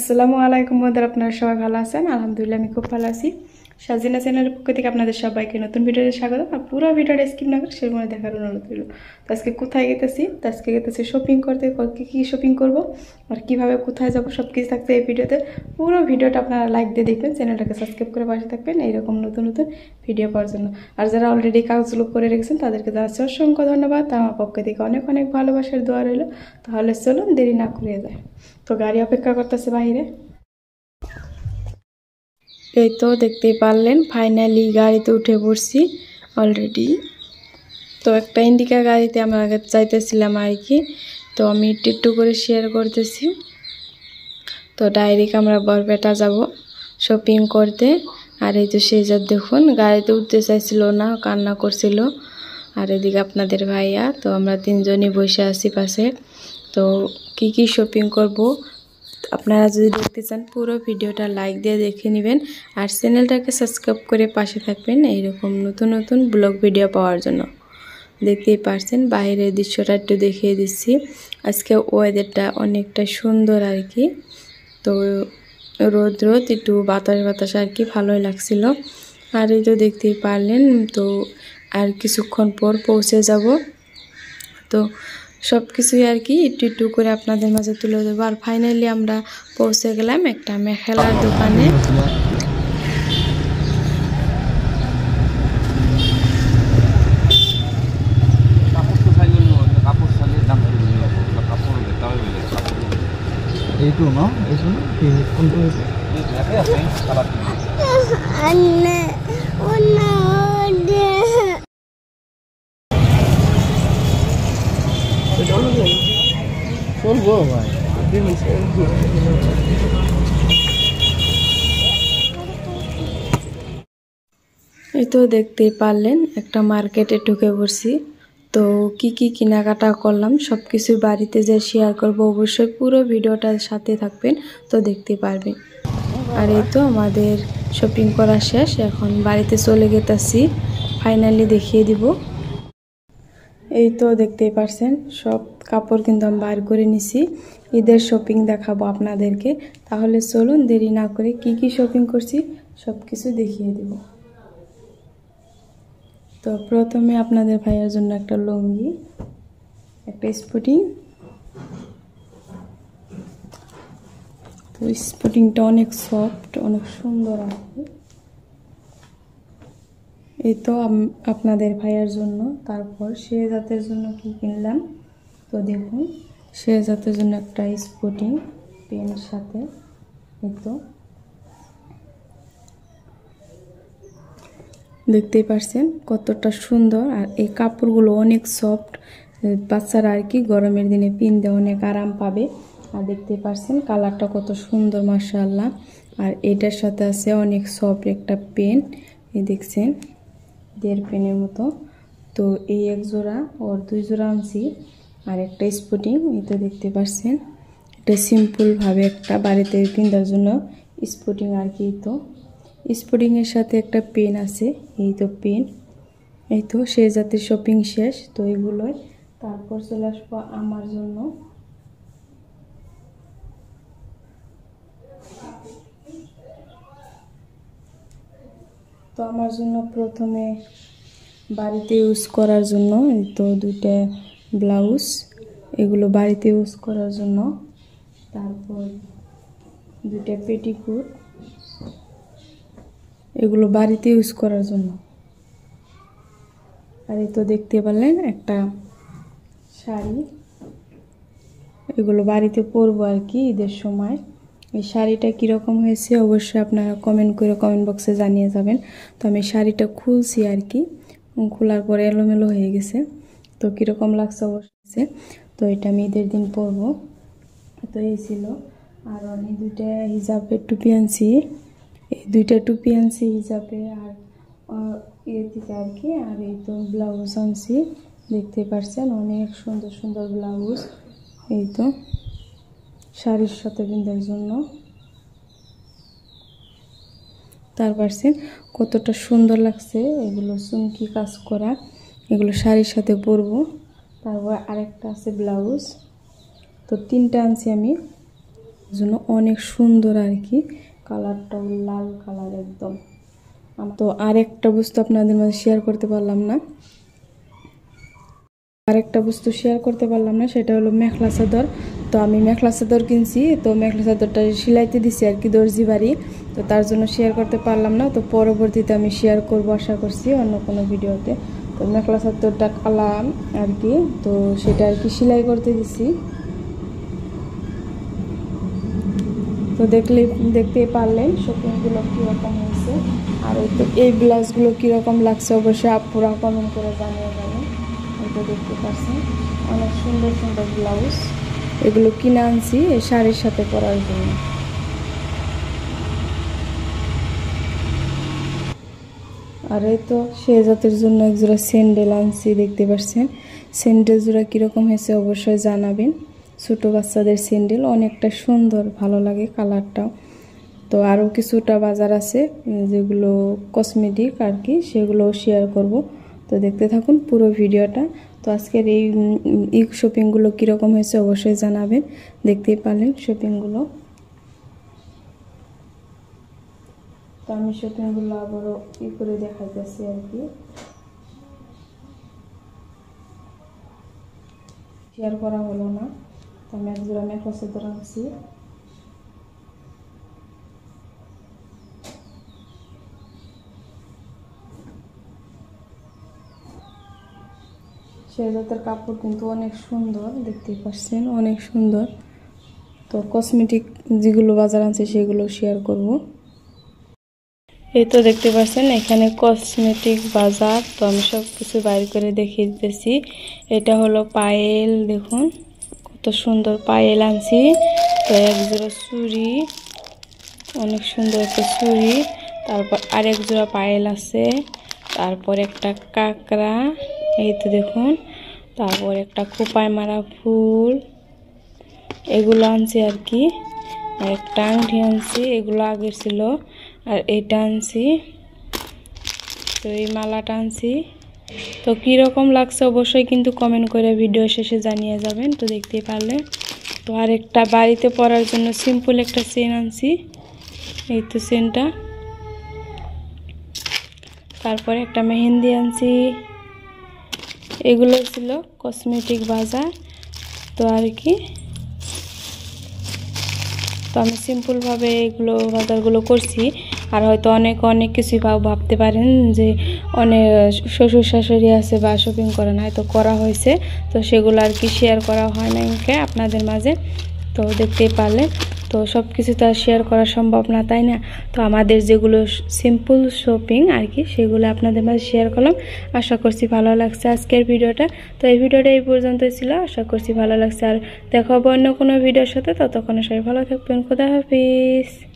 আসসালামু আলাইকুম বন্ধুরা, আপনারা সবাই ভালো আছেন? আলহামদুলিল্লাহ আমি খুব ভালো আছি। সাজিনা চ্যানেলের পক্ষ থেকে আপনাদের সবাইকে নতুন ভিডিওতে স্বাগত। আর পুরো ভিডিওটা স্কিপ না করে শেষ পর্যন্ত দেখার অনুরোধ রইল। তো আজকে কোথায় গেতেছি? আজকে গেতেছি শপিং করতে। কী শপিং করব আর কীভাবে কোথায় যাবো সব কিছু থাকছে এই ভিডিওতে। পুরো ভিডিওটা আপনারা লাইক দিয়ে দেখবেন, চ্যানেলটাকে সাবস্ক্রাইব করে পাশে থাকবেন এইরকম নতুন নতুন ভিডিও পাওয়ার জন্য। আর যারা অলরেডি কাগজগুলো করে রেখেছেন তাদেরকে জানাচ্ছি অসংখ্য ধন্যবাদ। আমার পক্ষ থেকে অনেক অনেক ভালোবাসার দোয়া রইল। তাহলে চলুন দেরি না করে যায়। তো গাড়ি অপেক্ষা করতেছে বাইরে। এই তো দেখতেই পারলেন ফাইনালি গাড়িতে উঠে পড়ছি অলরেডি। তো একটা ইন্ডিকা গাড়িতে আমরা আগে যাইতেছিলাম আর কি। তো আমি একটু করে শেয়ার করতেছি। তো ডাইরেক্ট আমরা বরপেটা যাব শপিং করতে। আর এই তো সেই যা দেখুন গাড়িতে উঠতে চাইছিল না, কান্না করছিল। আর এদিকে আপনাদের ভাইয়া। তো আমরা তিনজনই বসে আছি পাশে। তো কি শপিং করব আপনারা যদি দেখতে চান পুরো ভিডিওটা লাইক দিয়ে দেখে নেবেন। আর চ্যানেলটাকে সাবস্ক্রাইব করে পাশে থাকবেন এইরকম নতুন নতুন ব্লগ ভিডিও পাওয়ার জন্য। দেখতেই পারছেন বাইরের দৃশ্যটা একটু দেখিয়ে দিচ্ছি। আজকে ওয়েদারটা অনেকটা সুন্দর আর কি। তো রোদ একটু বাতাস আর কি, ভালোই লাগছিল। আর এই তো দেখতেই পারলেন। তো আর কিছুক্ষণ পর পৌঁছে যাব। তো সব কিছুই আর কি একটু করে আপনাদের মাঝে তুলে দেবো। আর ফাইনালি আমরা পৌঁছে গেলাম একটা মেখেলার দোকানে। এই তো দেখতেই পারলেন একটা মার্কেটে ঢুকে পড়ছি। তো কি কেনাকাটা করলাম সব কিছু বাড়িতে যে শেয়ার করব, অবশ্যই পুরো ভিডিওটার সাথে থাকবেন তো দেখতে পারবেন। আর এই তো আমাদের শপিং করা শেষ, এখন বাড়িতে চলে গেতেছি। ফাইনালি দেখিয়ে দিব। এই তো দেখতেই পারছেন সব কাপড় কিন্তু আমি বার করে নিছি। ঈদের শপিং দেখাবো আপনাদেরকে। তাহলে চলুন দেরি না করে কি শপিং করছি সব কিছু দেখিয়ে দেব। তো প্রথমে আপনাদের ভাইয়ের জন্য একটা লুঙ্গি, একটা স্পোর্টিং। তো স্পোর্টিংটা অনেক সফট, অনেক সুন্দর আর কি। এই তো আপনাদের ভাইয়ের জন্য। তারপর শেহজাতের জন্য কি কিনলাম তো দেখুন। শেহজাতের জন্য একটা স্পোর্টিং পেনের সাথে। এই তো দেখতেই পারছেন কতটা সুন্দর। আর এই কাপড়গুলো অনেক সফট, বাচ্চারা আর কি গরমের দিনে পিনতে অনেক আরাম পাবে। আর দেখতেই পারছেন কালারটা কত সুন্দর মাশাআল্লাহ। আর এটার সাথে আছে অনেক সফট একটা পেন, এই দেখছেন 1.5 পেনের মতো। তো এই এক জোড়া ওর 2 জোড়া আনছি। আর একটা স্পোর্টিং, এই তো দেখতে পারছেন এটা সিম্পলভাবে একটা বাড়িতে পিন্ধার জন্য স্পোর্টিং আর কি। তো স্পোর্টিংয়ের সাথে একটা পেন আছে, এই তো পেন। এই তো শেহজাতের শপিং শেষ। তো এগুলোই। তারপর চলে আসবো আমার জন্য। তো আমার জন্য প্রথমে বাড়িতে ইউজ করার জন্য এই তো 2টা ব্লাউজ, এগুলো বাড়িতে ইউজ করার জন্য। তারপর 2টা পেটিকোট, এগুলো বাড়িতে ইউজ করার জন্য। আর এই তো দেখতে পেলেন একটা শাড়ি, এগুলো বাড়িতে পরবো আর কি ঈদের সময়। এই শাড়িটা কীরকম হয়েছে অবশ্যই আপনারা কমেন্ট বক্সে জানিয়ে যাবেন। তো আমি শাড়িটা খুলছি আর কি, খোলার পরে এলোমেলো হয়ে গেছে। তো কীরকম লাগছে অবশ্যই। তো এটা আমি ঈদের দিন পরবো। তো এই ছিল। আর আমি 2টা হিজাবের টুপি আনছি, এই 2টা টুপি আনছি হিজাবে আর এর থেকে আর কি। আর এই তো ব্লাউজ আনছি, দেখতে পারছেন অনেক সুন্দর সুন্দর ব্লাউজ। এই তো শাড়ির সাথে পিন্ধার জন্য। তারপর কতটা সুন্দর লাগছে, এগুলো চুমকি কাজ করা, এগুলো শাড়ির সাথে পরবো। তারপর আরেকটা আছে ব্লাউজ। তো 3টা আনছি আমি। জন্য অনেক সুন্দর আর কি, কালারটাও লাল কালার একদম। তো আরেকটা বস্তু আপনাদের মাঝে শেয়ার করতে পারলাম না, সেটা হলো মেখলা চাদর। তো আমি মেখলা চাদর কিনছি, তো মেখলা চাদরটা সেলাইতে দিছি আর কি দর্জি বাড়ি, তো তার জন্য শেয়ার করতে পারলাম না। তো পরবর্তীতে আমি শেয়ার করব আশা করছি অন্য কোনো ভিডিওতে। তো মেখলা চাদরটা কালাম আর কি, তো সেটা আর কি সেলাই করতে দিছি। তো দেখতেই পারলেন শপিংগুলো কীরকম হয়েছে, আর এই ব্লাউজগুলো কীরকম লাগছে অবশ্যই আপুরা কমেন্ট করে জানিয়ে যাবেন। তো দেখতে পাচ্ছেন অনেক সুন্দর সুন্দর ব্লাউজ, এগুলো কিনে আনছি এই শাড়ির সাথে পরার জন্য। আর এই তো শেহজাতের জন্য একজোড়া স্যান্ডেল আনছি, দেখতে পাচ্ছেন স্যান্ডেল জোড়া কীরকম হয়েছে অবশ্যই জানাবেন। ছোটো বাচ্চাদের স্যান্ডেল অনেকটা সুন্দর, ভালো লাগে কালারটাও। তো আরও কিছুটা বাজার আছে যেগুলো কসমেটিক আর কি, সেগুলো শেয়ার করব। তো দেখতে থাকুন পুরো ভিডিওটা। তো আজকের এই শপিংগুলো কীরকম হয়েছে অবশ্যই জানাবেন। দেখতেই পারলেন শপিংগুলো। তো আমি শপিংগুলো আবারও করে দেখাইতেছি আর কি, শেয়ার করা হলো না। তো আমি একজোড়া মেখলা চাদর আনছি, শেহজাতের কাপড় কিন্তু অনেক সুন্দর, দেখতেই পাচ্ছেন অনেক সুন্দর। তো কসমেটিক যেগুলো বাজার আনছে সেগুলো শেয়ার করব। এই তো দেখতে পাচ্ছেন এখানে কসমেটিক বাজার, তো আমি সব কিছু বাইর করে দেখিয়ে দিতেছি। এটা হলো পায়েল, দেখুন কত সুন্দর পায়েল আনছি। তো এক জোড়া চুড়ি, অনেক সুন্দর একটা চুড়ি, তারপর আরেক জোড়া পায়েল আছে, তারপর একটা কাঁকড়া, এই তো দেখুন, তারপর একটা খোপায় মারা ফুল, এগুলো আনছি আর কি। আর একটা আংটি আনছি, এগুলো আগে ছিল। আর এটা আনছি, তো এই মালাটা আনছি। তো কীরকম লাগছে অবশ্যই কিন্তু কমেন্ট করে ভিডিও শেষে জানিয়ে যাবেন। তো দেখতেই পারলে। তো আর একটা বাড়িতে পরার জন্য সিম্পল একটা চেন আনছি, এই তো চেনটা। তারপরে একটা মেহেন্দি আনছি। এগুলো ছিল কসমেটিক বাজার, তো আর কি। তো আমি সিম্পলভাবে এগুলো বাজারগুলো করছি। আর হয়তো অনেক কিছুই ভাবতে পারেন যে অনেক শ্বশুর শাশুড়ি আছে বা শপিং করে না, হয়তো করা হয়েছে, তো সেগুলো আর কি শেয়ার করা হয় না আপনাদের মাঝে। তো দেখতেই পারলেন, তো সব কিছু তো আর শেয়ার করা সম্ভব না, তাই না? তো আমাদের যেগুলো সিম্পল শপিং আর কি, সেগুলো আপনাদের মাঝে শেয়ার করলাম। আশা করছি ভালো লাগছে আজকের ভিডিওটা। তো এই ভিডিওটা এই পর্যন্তই ছিল, আশা করছি ভালো লাগছে। আর দেখা হবে অন্য কোনো ভিডিওর সাথে, ততক্ষণ সবাই ভালো থাকবেন। খোদা হাফিজ।